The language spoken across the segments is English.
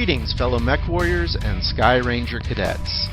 Greetings, fellow mech warriors and Skye Ranger cadets.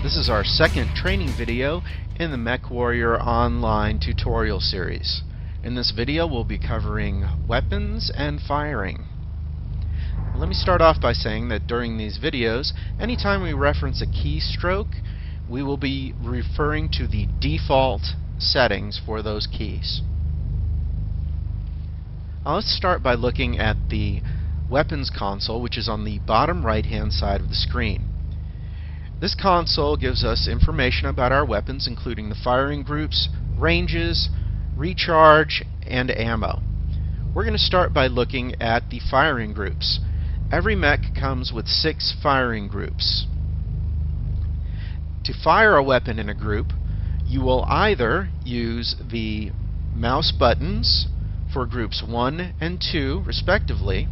This is our second training video in the Mech Warrior Online tutorial series. In this video we'll be covering weapons and firing. Let me start off by saying that during these videos, anytime we reference a keystroke, we will be referring to the default settings for those keys. Now let's start by looking at the weapons console, which is on the bottom right hand side of the screen. This console gives us information about our weapons, including the firing groups, ranges, recharge, and ammo. We're going to start by looking at the firing groups. Every mech comes with 6 firing groups. To fire a weapon in a group, you will either use the mouse buttons for groups 1 and 2 respectively,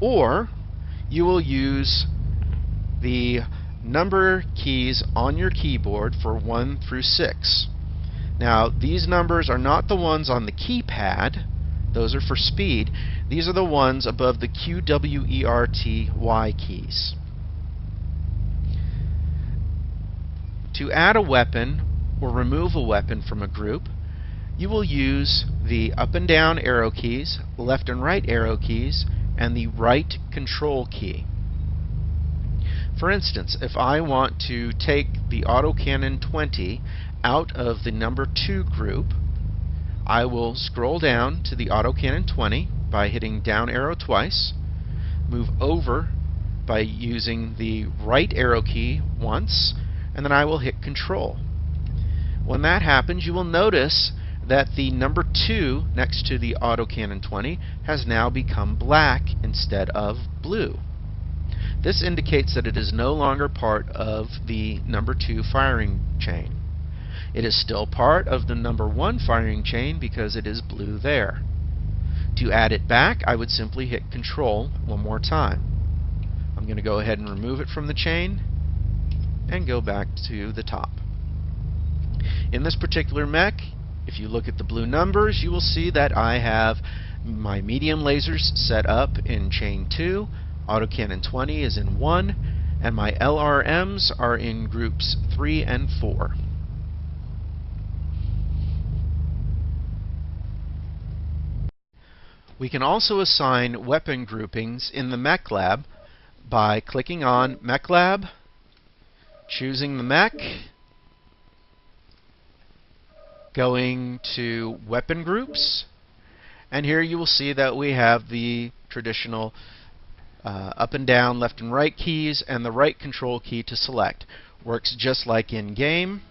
or you will use the number keys on your keyboard for 1 through 6. Now, these numbers are not the ones on the keypad. Those are for speed. These are the ones above the Q, W, E, R, T, Y keys. To add a weapon or remove a weapon from a group, you will use the up and down arrow keys, left and right arrow keys, and the right control key. For instance, if I want to take the autocannon 20 out of the number 2 group, I will scroll down to the autocannon 20 by hitting down arrow twice, move over by using the right arrow key once, and then I will hit control. When that happens, you will notice that the number 2 next to the autocannon 20 has now become black instead of blue. This indicates that it is no longer part of the number 2 firing chain. It is still part of the number 1 firing chain because it is blue there. To add it back, I would simply hit control one more time. I'm going to go ahead and remove it from the chain and go back to the top. In this particular mech, if you look at the blue numbers, you will see that I have my medium lasers set up in chain 2, autocannon 20 is in 1, and my LRMs are in groups 3 and 4. We can also assign weapon groupings in the Mech Lab by clicking on Mech Lab, choosing the mech, going to weapon groups, and here you will see that we have the traditional up and down, left and right keys, and the right control key to select. Works just like in game,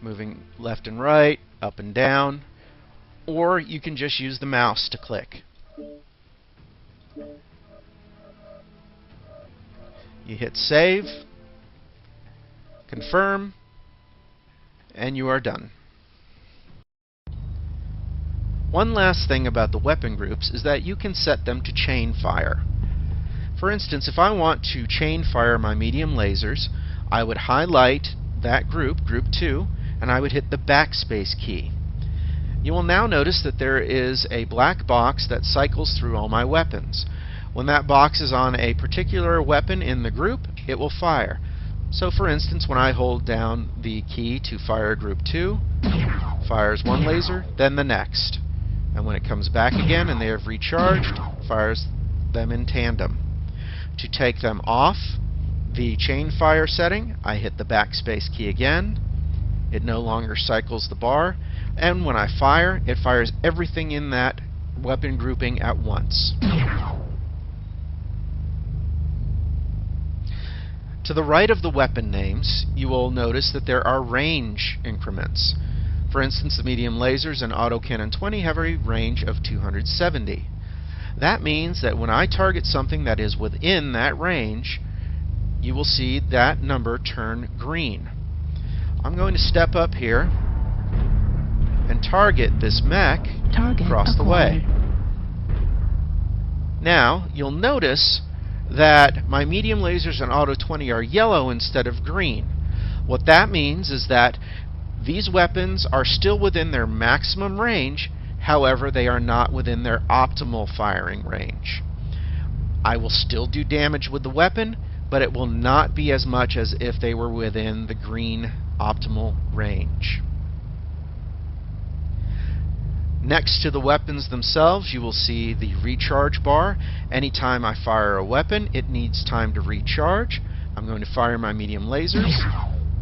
moving left and right, up and down, or you can just use the mouse to click. You hit save, confirm, and you are done. One last thing about the weapon groups is that you can set them to chain fire. For instance, if I want to chain fire my medium lasers, I would highlight that group, group 2, and I would hit the backspace key. You will now notice that there is a black box that cycles through all my weapons. When that box is on a particular weapon in the group, it will fire. So for instance, when I hold down the key to fire group 2, fires one laser, then the next. And when it comes back again and they have recharged, fires them in tandem. To take them off the chain fire setting, I hit the backspace key again. It no longer cycles the bar, and when I fire, it fires everything in that weapon grouping at once. To the right of the weapon names, you will notice that there are range increments. For instance, the medium lasers and autocannon 20 have a range of 270. That means that when I target something that is within that range, you will see that number turn green. I'm going to step up here and target this mech across the way. Now, you'll notice that my medium lasers and auto 20 are yellow instead of green. What that means is that these weapons are still within their maximum range, however they are not within their optimal firing range. I will still do damage with the weapon, but it will not be as much as if they were within the green optimal range. Next to the weapons themselves, you will see the recharge bar. Anytime I fire a weapon, it needs time to recharge. I'm going to fire my medium lasers.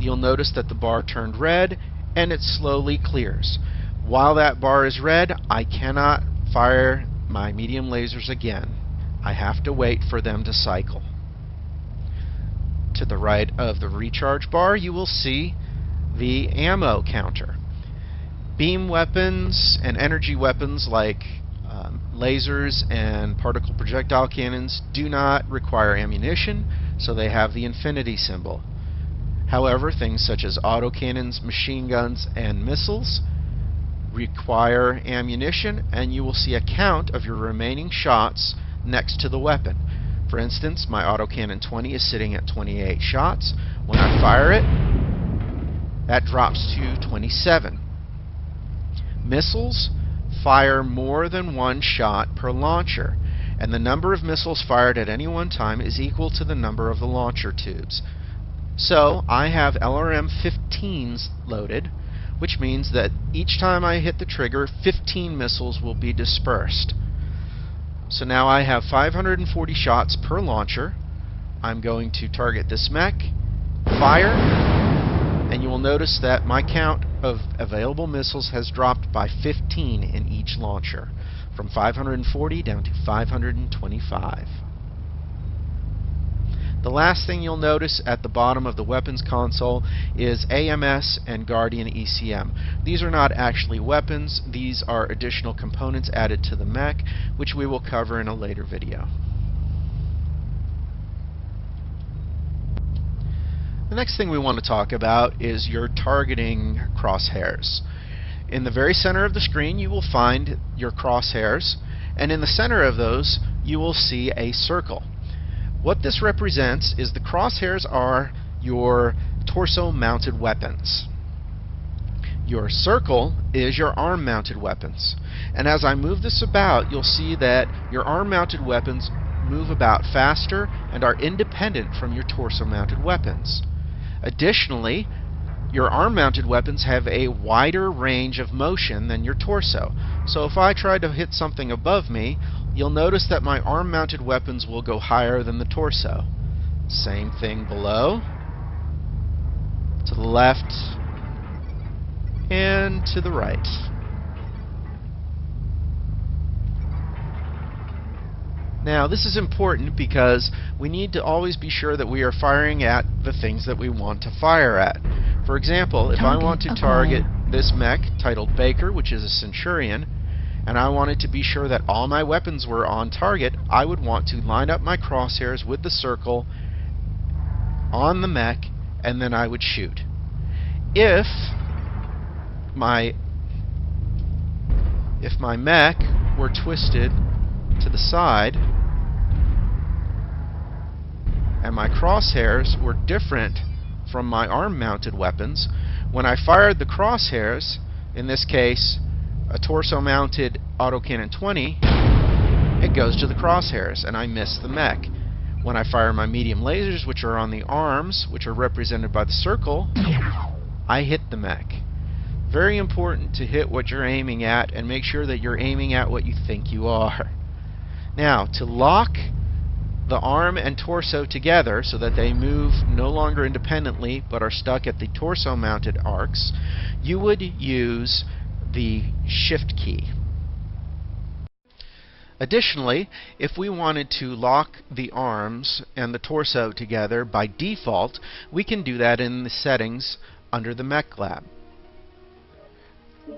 You'll notice that the bar turned red, and it slowly clears. While that bar is red, I cannot fire my medium lasers again. I have to wait for them to cycle. To the right of the recharge bar, you will see the ammo counter. Beam weapons and energy weapons like lasers and particle projectile cannons do not require ammunition, so they have the infinity symbol. However, things such as autocannons, machine guns, and missiles require ammunition, and you will see a count of your remaining shots next to the weapon. For instance, my autocannon 20 is sitting at 28 shots. When I fire it, that drops to 27. Missiles fire more than one shot per launcher, and the number of missiles fired at any one time is equal to the number of the launcher tubes. So I have LRM-15s loaded, which means that each time I hit the trigger, 15 missiles will be dispersed. So now I have 540 shots per launcher. I'm going to target this mech, fire, and you will notice that my count of available missiles has dropped by 15 in each launcher, from 540 down to 525. The last thing you'll notice at the bottom of the weapons console is AMS and Guardian ECM. These are not actually weapons, these are additional components added to the mech, which we will cover in a later video. The next thing we want to talk about is your targeting crosshairs. In the very center of the screen you will find your crosshairs, and in the center of those you will see a circle. What this represents is the crosshairs are your torso-mounted weapons. Your circle is your arm-mounted weapons. And as I move this about, you'll see that your arm-mounted weapons move about faster and are independent from your torso-mounted weapons. Additionally, your arm-mounted weapons have a wider range of motion than your torso. So if I try to hit something above me, you'll notice that my arm-mounted weapons will go higher than the torso. Same thing below, to the left, and to the right. Now, this is important because we need to always be sure that we are firing at the things that we want to fire at. For example, if I want to target this mech titled Baker, which is a Centurion, and I wanted to be sure that all my weapons were on target, I would want to line up my crosshairs with the circle on the mech, and then I would shoot. If my mech were twisted to the side and my crosshairs were different from my arm-mounted weapons, when I fired the crosshairs, in this case a torso-mounted autocannon 20, it goes to the crosshairs and I miss the mech. When I fire my medium lasers, which are on the arms, which are represented by the circle, I hit the mech. Very important to hit what you're aiming at and make sure that you're aiming at what you think you are. Now, to lock the arm and torso together so that they move no longer independently but are stuck at the torso-mounted arcs, you would use the Shift key. Additionally, if we wanted to lock the arms and the torso together by default, we can do that in the settings under the Mech Lab.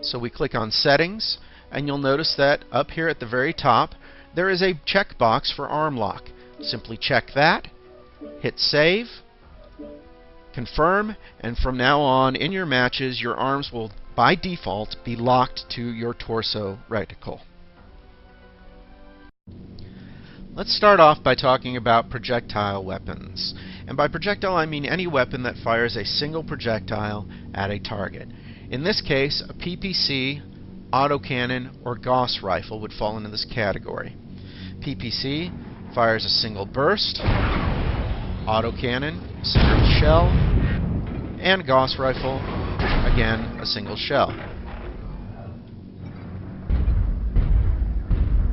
So we click on Settings, and you'll notice that up here at the very top there is a checkbox for arm lock. Simply check that, hit Save, confirm, and from now on in your matches your arms will by default be locked to your torso reticle. Let's start off by talking about projectile weapons. And by projectile I mean any weapon that fires a single projectile at a target. In this case, a PPC, autocannon, or Gauss rifle would fall into this category. PPC fires a single burst, autocannon, single shell, and Gauss rifle, again a single shell.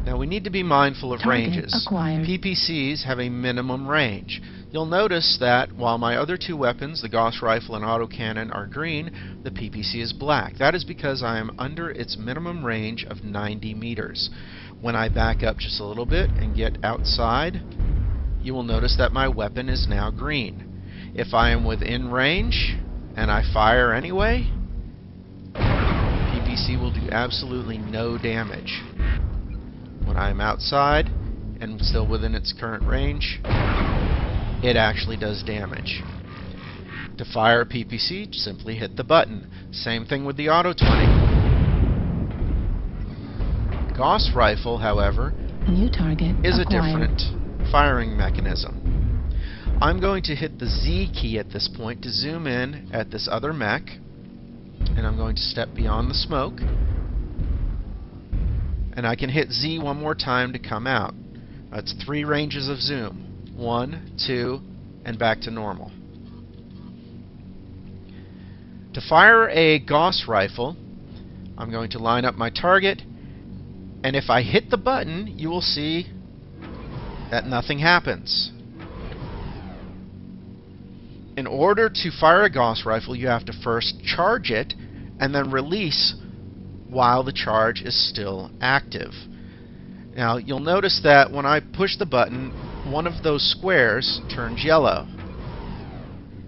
Now we need to be mindful of ranges. PPCs have a minimum range. You'll notice that while my other two weapons, the Gauss rifle and autocannon, are green, the PPC is black. That is because I am under its minimum range of 90 meters. When I back up just a little bit and get outside, you will notice that my weapon is now green. If I am within range and I fire anyway, PPC will do absolutely no damage. When I'm outside and still within its current range, it actually does damage. To fire a PPC, simply hit the button. Same thing with the Auto 20. Gauss rifle, however, new target is acquired. A different firing mechanism. I'm going to hit the Z key at this point to zoom in at this other mech, and I'm going to step beyond the smoke. And I can hit Z one more time to come out. That's 3 ranges of zoom. 1, 2, and back to normal. To fire a Gauss rifle, I'm going to line up my target, and if I hit the button, you will see that nothing happens. In order to fire a Gauss rifle, you have to first charge it and then release while the charge is still active. Now you'll notice that when I push the button, one of those squares turns yellow.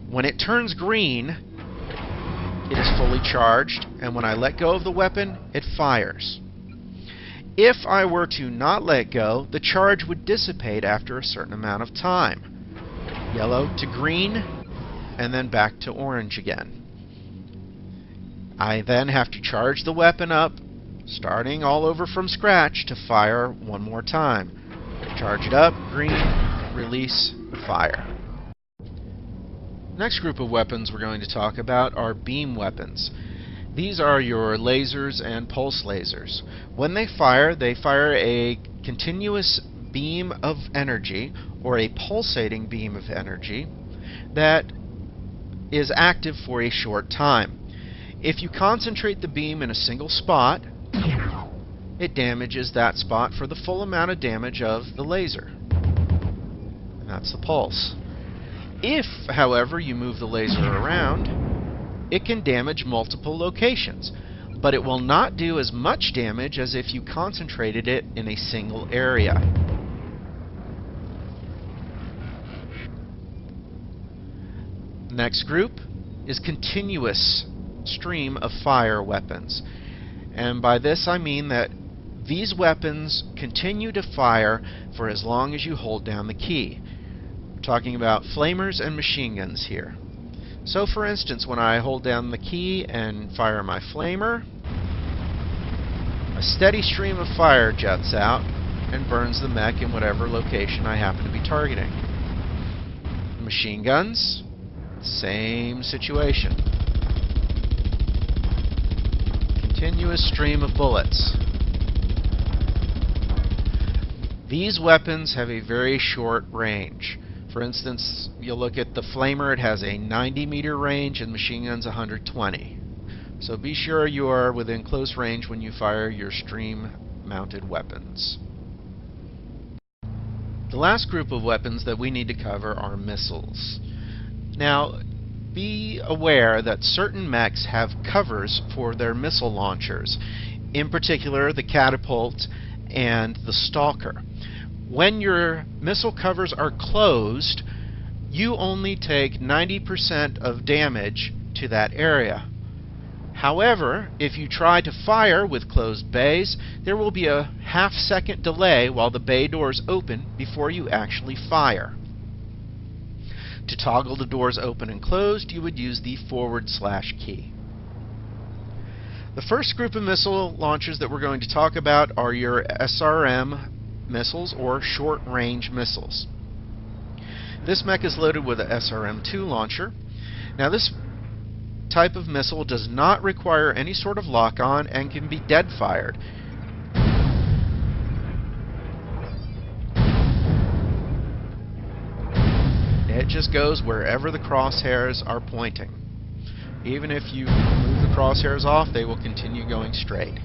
When it turns green, it is fully charged, and when I let go of the weapon, it fires. If I were to not let go, the charge would dissipate after a certain amount of time. Yellow to green, and then back to orange again. I then have to charge the weapon up, starting all over from scratch to fire one more time. Charge it up, green, release, fire. Next group of weapons we're going to talk about are beam weapons. These are your lasers and pulse lasers. When they fire a continuous beam of energy, or a pulsating beam of energy, that is active for a short time. If you concentrate the beam in a single spot, it damages that spot for the full amount of damage of the laser. And that's the pulse. If, however, you move the laser around, it can damage multiple locations, but it will not do as much damage as if you concentrated it in a single area. Next group is continuous stream of fire weapons. And by this I mean that these weapons continue to fire for as long as you hold down the key. I'm talking about flamers and machine guns here. So for instance, when I hold down the key and fire my flamer, a steady stream of fire jets out and burns the mech in whatever location I happen to be targeting. Machine guns, same situation. Continuous stream of bullets. These weapons have a very short range. For instance, you'll look at the flamer, it has a 90-meter range, and machine guns 120. So be sure you are within close range when you fire your stream-mounted weapons. The last group of weapons that we need to cover are missiles. Now, be aware that certain mechs have covers for their missile launchers, in particular the catapult and the stalker. When your missile covers are closed, you only take 90% of damage to that area. However, if you try to fire with closed bays, there will be a half-second delay while the bay doors open before you actually fire. To toggle the doors open and closed, you would use the / key. The first group of missile launchers that we're going to talk about are your SRM missiles, or short-range missiles. This mech is loaded with a SRM-2 launcher. Now this type of missile does not require any sort of lock-on and can be dead-fired. just goes wherever the crosshairs are pointing. Even if you move the crosshairs off, they will continue going straight.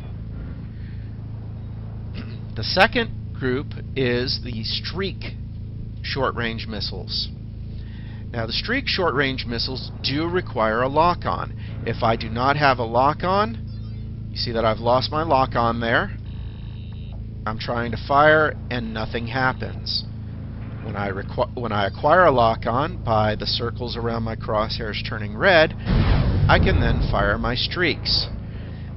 The second group is the streak short-range missiles. Now, the streak short-range missiles do require a lock-on. If I do not have a lock-on, you see that I've lost my lock-on there. I'm trying to fire and nothing happens. When I acquire a lock-on by the circles around my crosshairs turning red, I can then fire my streaks.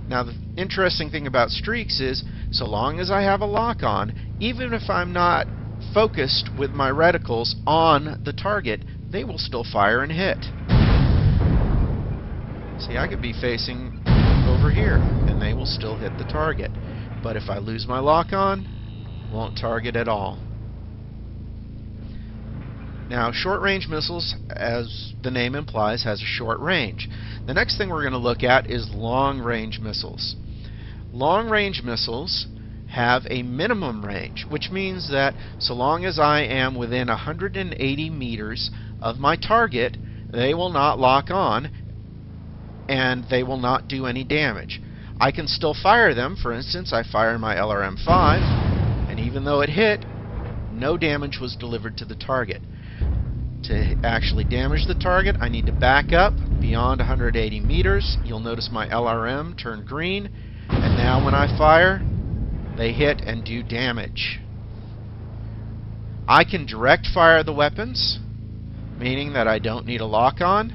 Now, the interesting thing about streaks is, so long as I have a lock-on, even if I'm not focused with my reticles on the target, they will still fire and hit. See, I could be facing over here, and they will still hit the target. But if I lose my lock-on, won't target at all. Now, short-range missiles, as the name implies, has a short range. The next thing we're going to look at is long-range missiles. Long-range missiles have a minimum range, which means that so long as I am within 180 meters of my target, they will not lock on and they will not do any damage. I can still fire them. For instance, I fire my LRM-5, and even though it hit, no damage was delivered to the target. To actually damage the target, I need to back up beyond 180 meters. You'll notice my LRM turned green, and now when I fire, they hit and do damage. I can direct fire the weapons, meaning that I don't need a lock-on,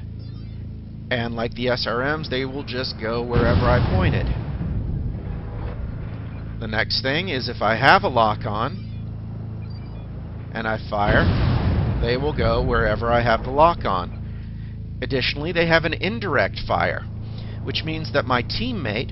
and like the SRMs, they will just go wherever I point it. The next thing is if I have a lock-on and I fire, they will go wherever I have the lock-on. Additionally, they have an indirect fire, which means that my teammate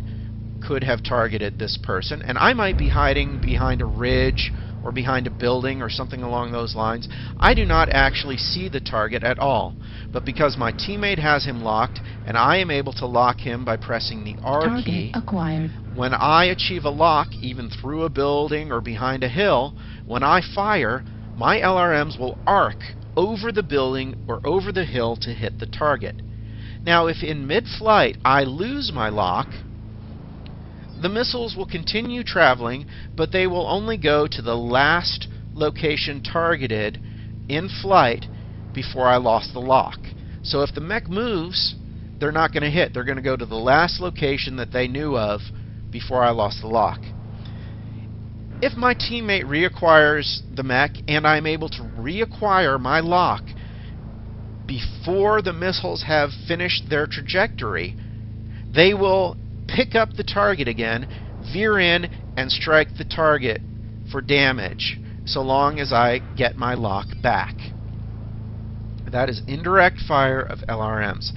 could have targeted this person, and I might be hiding behind a ridge or behind a building or something along those lines. I do not actually see the target at all, but because my teammate has him locked and I am able to lock him by pressing the R key, acquired. When I achieve a lock, even through a building or behind a hill, when I fire, my LRMs will arc over the building or over the hill to hit the target. Now, if in mid-flight I lose my lock, the missiles will continue traveling, but they will only go to the last location targeted in flight before I lost the lock. So if the mech moves, they're not going to hit. They're going to go to the last location that they knew of before I lost the lock. If my teammate reacquires the mech and I'm able to reacquire my lock before the missiles have finished their trajectory, they will pick up the target again, veer in, and strike the target for damage, so long as I get my lock back. That is indirect fire of LRMs.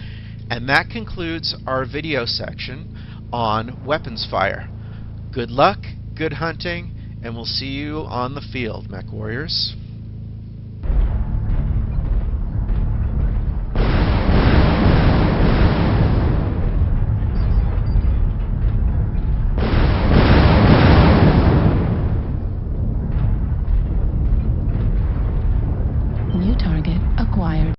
And that concludes our video section on weapons fire. Good luck, good hunting, and we'll see you on the field, Mech Warriors. New target acquired.